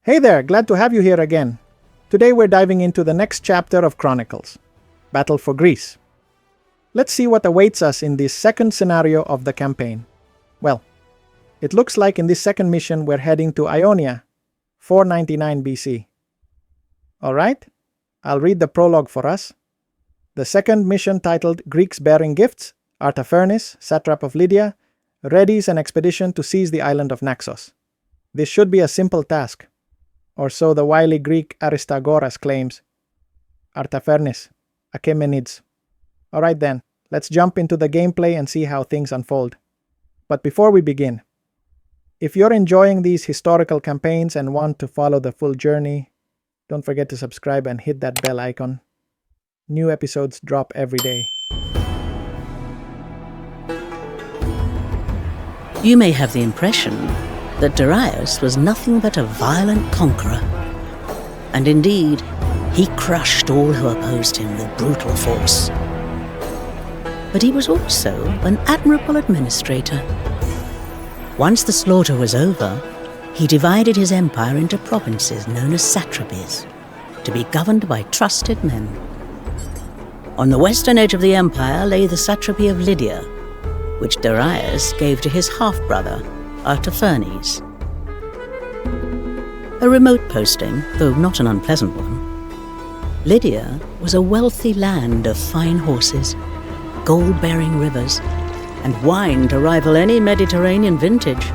Hey there, glad to have you here again. Today we're diving into the next chapter of Chronicles, Battle for Greece. Let's see what awaits us in this second scenario of the campaign. Well, it looks like in this second mission we're heading to Ionia, 499 BC. Alright, I'll read the prologue for us. The second mission, titled Greeks Bearing Gifts, Artaphernes, satrap of Lydia, readies an expedition to seize the island of Naxos. This should be a simple task, or so the wily Greek Aristagoras claims. Artaphernes, Achaemenids. Alright then, let's jump into the gameplay and see how things unfold. But before we begin, if you're enjoying these historical campaigns and want to follow the full journey, don't forget to subscribe and hit that bell icon. New episodes drop every day. You may have the impression that Darius was nothing but a violent conqueror. And indeed, he crushed all who opposed him with brutal force. But he was also an admirable administrator. Once the slaughter was over, he divided his empire into provinces known as satrapies, to be governed by trusted men. On the western edge of the empire lay the satrapy of Lydia, which Darius gave to his half-brother, Artaphernes. A remote posting, though not an unpleasant one, Lydia was a wealthy land of fine horses, gold-bearing rivers, and wine to rival any Mediterranean vintage.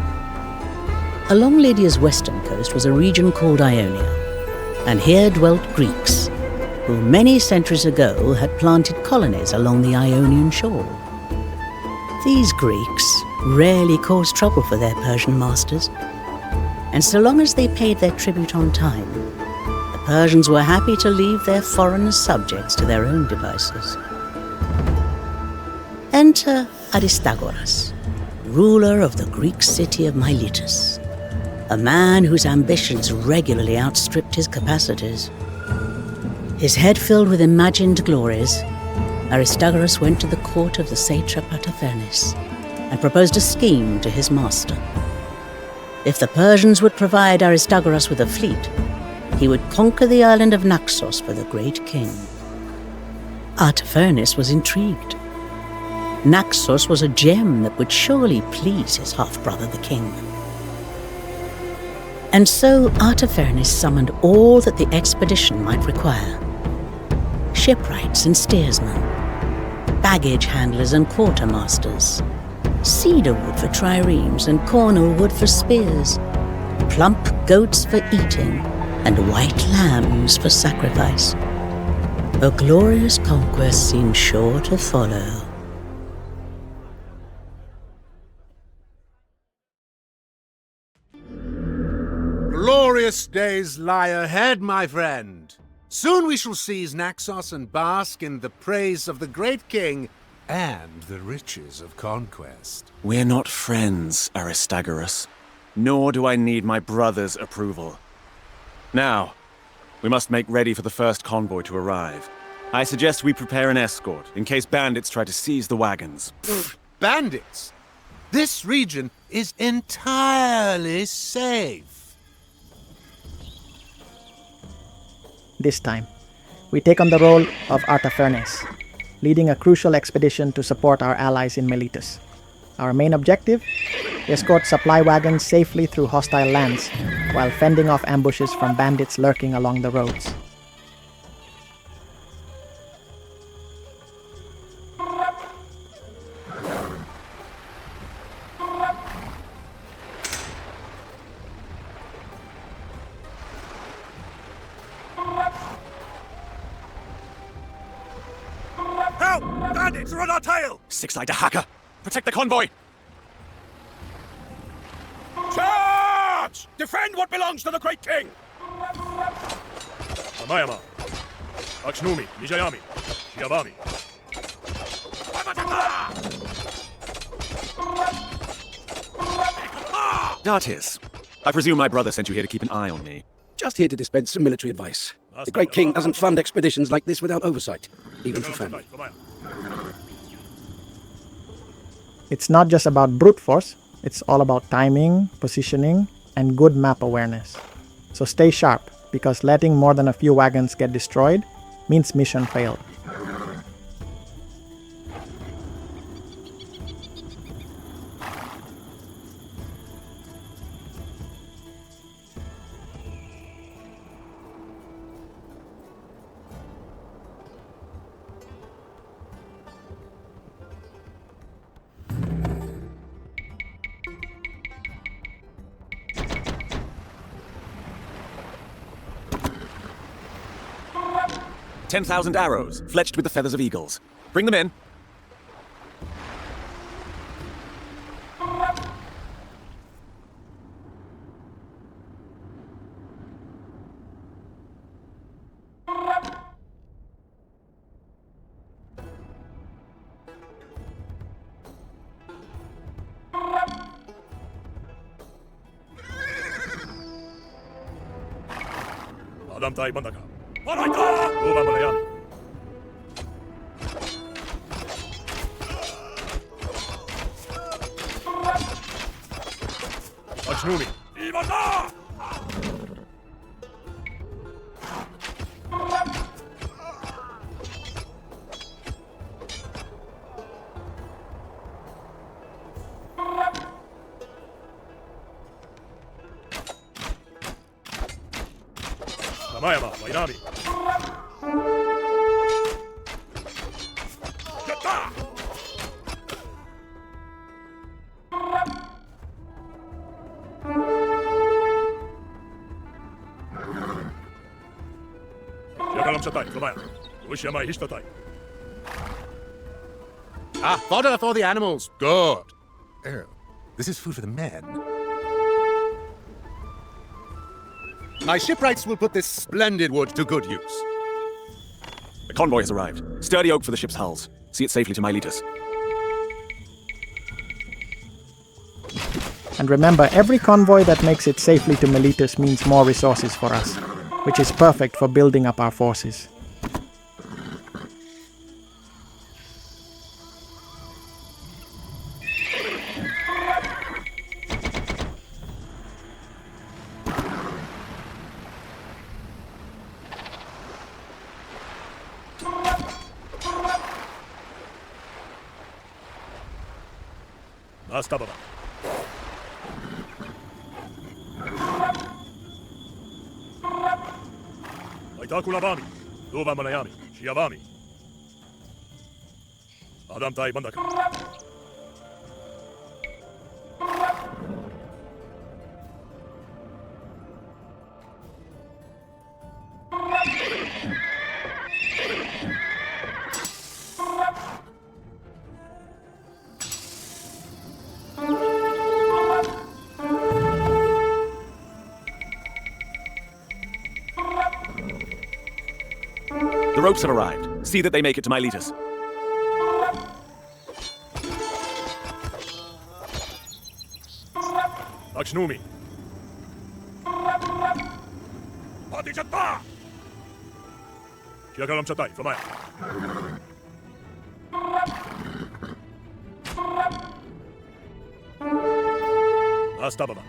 Along Lydia's western coast was a region called Ionia, and here dwelt Greeks, who many centuries ago had planted colonies along the Ionian shore. These Greeks rarely caused trouble for their Persian masters, and so long as they paid their tribute on time, the Persians were happy to leave their foreign subjects to their own devices. Enter Aristagoras, ruler of the Greek city of Miletus, a man whose ambitions regularly outstripped his capacities. His head filled with imagined glories, Aristagoras went to the court of the satrap Artaphernes and proposed a scheme to his master. If the Persians would provide Aristagoras with a fleet, he would conquer the island of Naxos for the great king. Artaphernes was intrigued. Naxos was a gem that would surely please his half-brother the king. And so Artaphernes summoned all that the expedition might require: shipwrights and steersmen, baggage handlers and quartermasters, cedar wood for triremes and cornel wood for spears, plump goats for eating, and white lambs for sacrifice. A glorious conquest seemed sure to follow. Glorious days lie ahead, my friend. Soon we shall seize Naxos and bask in the praise of the great king and the riches of conquest. We're not friends, Aristagoras. Nor do I need my brother's approval. Now, we must make ready for the first convoy to arrive. I suggest we prepare an escort, in case bandits try to seize the wagons. Bandits? This region is entirely safe. This time, we take on the role of Artaphernes, leading a crucial expedition to support our allies in Miletus. Our main objective? Escort supply wagons safely through hostile lands, while fending off ambushes from bandits lurking along the roads. Bandits are on our tail! Six-eyed hacker! Protect the convoy! Charge! Defend what belongs to the great king! Amayama. Akshnumi, Nijayami, Shiabami. Dartis, I presume my brother sent you here to keep an eye on me. Just here to dispense some military advice. The great king doesn't fund expeditions like this without oversight, even for family. It's not just about brute force, it's all about timing, positioning, and good map awareness. So stay sharp, because letting more than a few wagons get destroyed means mission failed. "10,000 arrows, fletched with the feathers of eagles. Bring them in." Adam tayo banda ka. Alright! Luba mo na yan. Achnuni! Iwan na! Tamayama, Wainami. Yatta! Siakalam sa tayo, Tamaya. Uwisya may hista tayo. Ah, fodder for the animals. Good. Oh, this is food for the men. My shipwrights will put this splendid wood to good use. The convoy has arrived. Sturdy oak for the ship's hulls. See it safely to Miletus. And remember, every convoy that makes it safely to Miletus means more resources for us, which is perfect for building up our forces. Nasta baba. Aitaku labami. Luba manayami. Shiavami. Adam tayo banda ka. The ropes have arrived. See that they make it to Miletus. Achnumi. Pati chatta! Siakalam sa tayo, Tamaya. Nasta baba.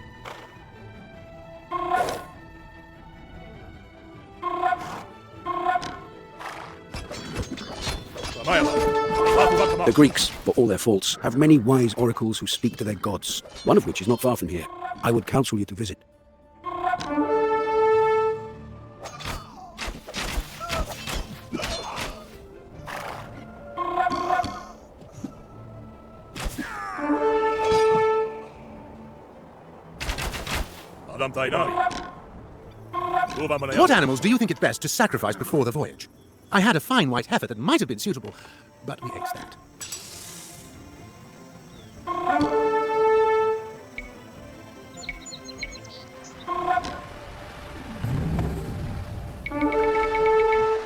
The Greeks, for all their faults, have many wise oracles who speak to their gods, one of which is not far from here. I would counsel you to visit. Adam tayo nami. Luba manayami. What animals do you think it best to sacrifice before the voyage? I had a fine white heifer that might have been suitable, but we aced that.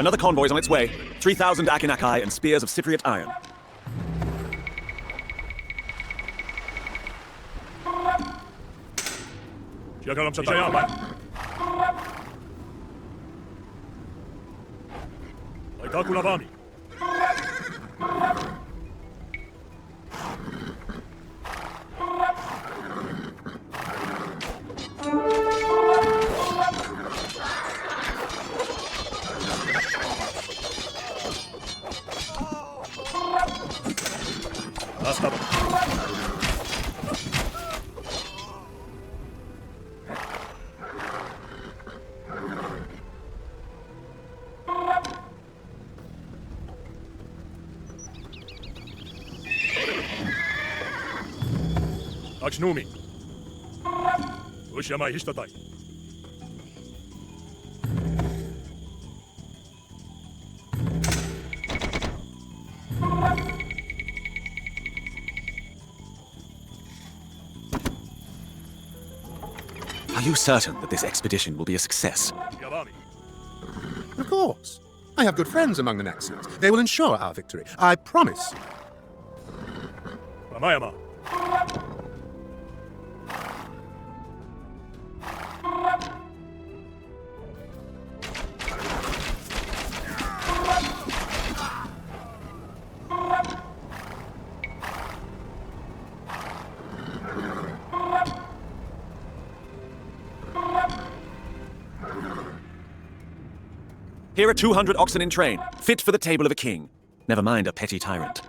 Another convoy is on its way. 3,000 Akinakai and spears of Cypriot iron. Siakalam sa tayo. Aitaku labami. Achnumi. Ushama Hishtatai. Are you certain that this expedition will be a success? Yavami. Of course. I have good friends among the Naxians. They will ensure our victory. I promise. Ramayama. Here are 200 oxen in train, fit for the table of a king. Never mind a petty tyrant.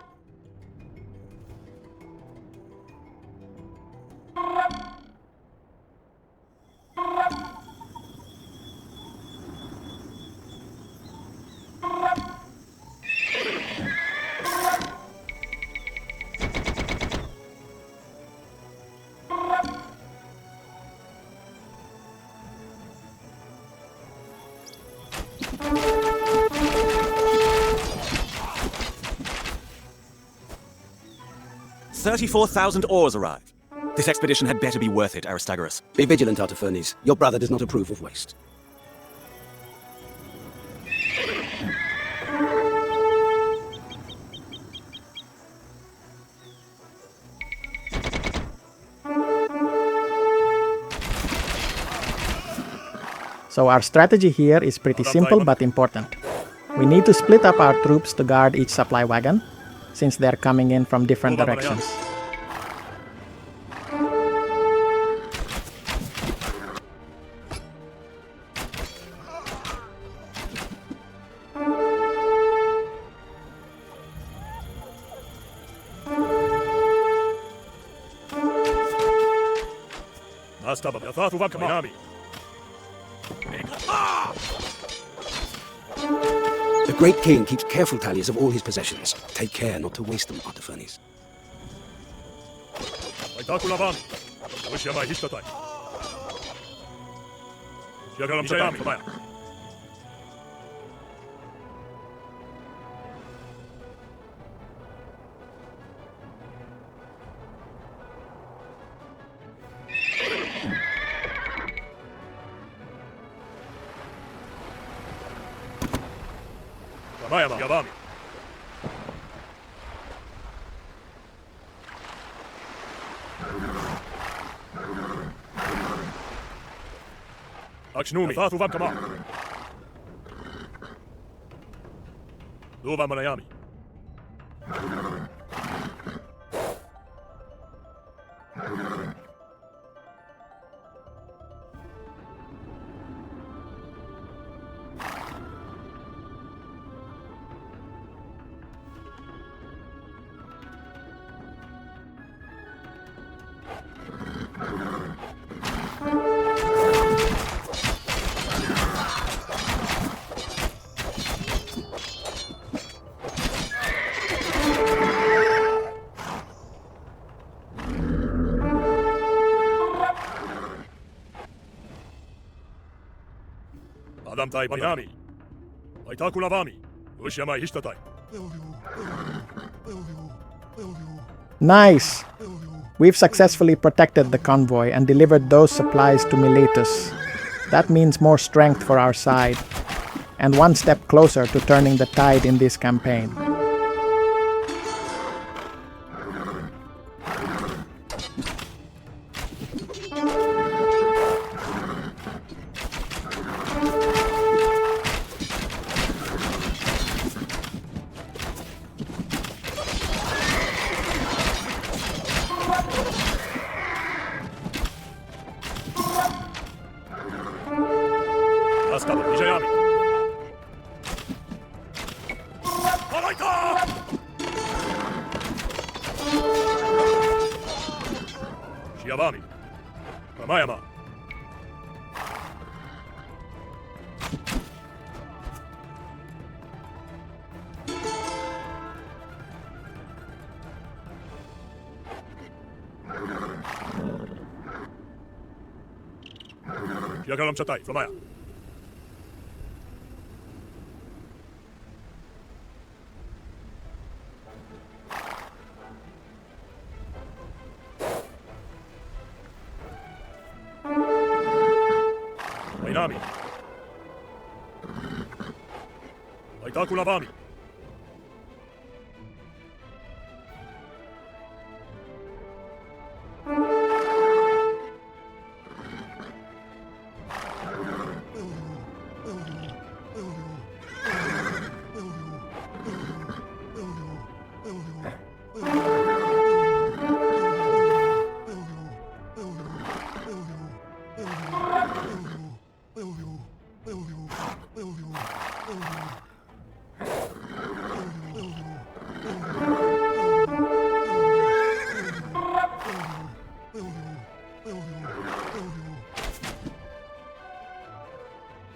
"34,000 oars arrive. This expedition had better be worth it, Aristagoras. Be vigilant, Artaphernes. Your brother does not approve of waste. So our strategy here is pretty simple but important. We need to split up our troops to guard each supply wagon, since they're coming in from different directions. The great king keeps careful tallies of all his possessions. Take care not to waste them, Artaphernes. Yavami. Achnumi. Thatuvam Kama. Luva Manayami. Adamtai Pinami. Aitakulavami. Ushama Hishtatai. Nice! We've successfully protected the convoy and delivered those supplies to Miletus. That means more strength for our side, and one step closer to turning the tide in this campaign. Yavami. Ramayama. Yagalam Chatai, Flamaya. Ainami. Aitaku Lavami.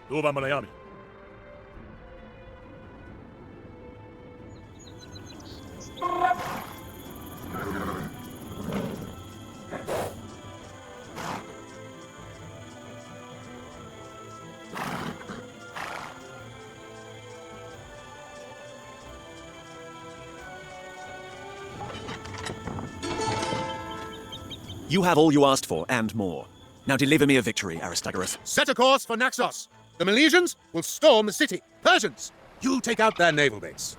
Duva Malayami. You have all you asked for, and more. Now deliver me a victory, Aristagoras. Set a course for Naxos. The Milesians will storm the city. Persians, you take out their naval base.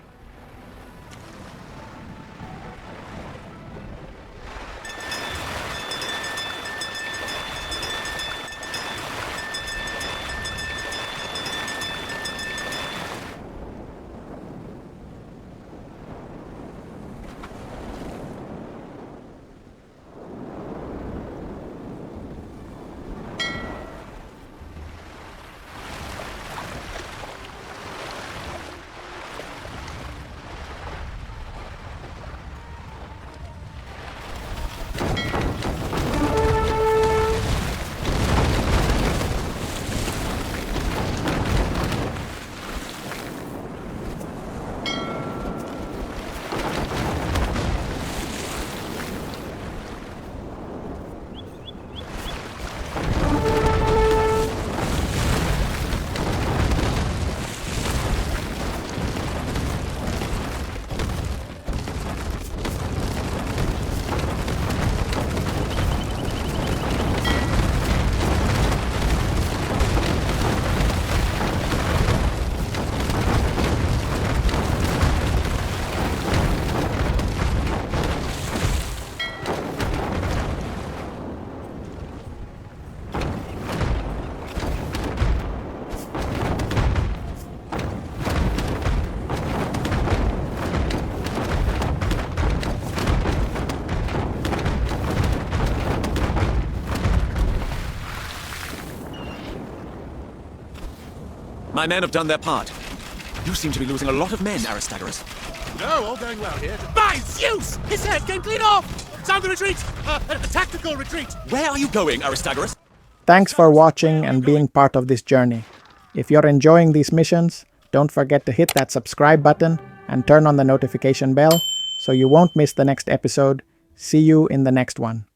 My men have done their part. You seem to be losing a lot of men, Aristagoras. No, all going well here. By Zeus! His head came clean off! Sound the retreat! A tactical retreat! Where are you going, Aristagoras? Thanks for watching and being part of this journey. If you're enjoying these missions, don't forget to hit that subscribe button and turn on the notification bell so you won't miss the next episode. See you in the next one.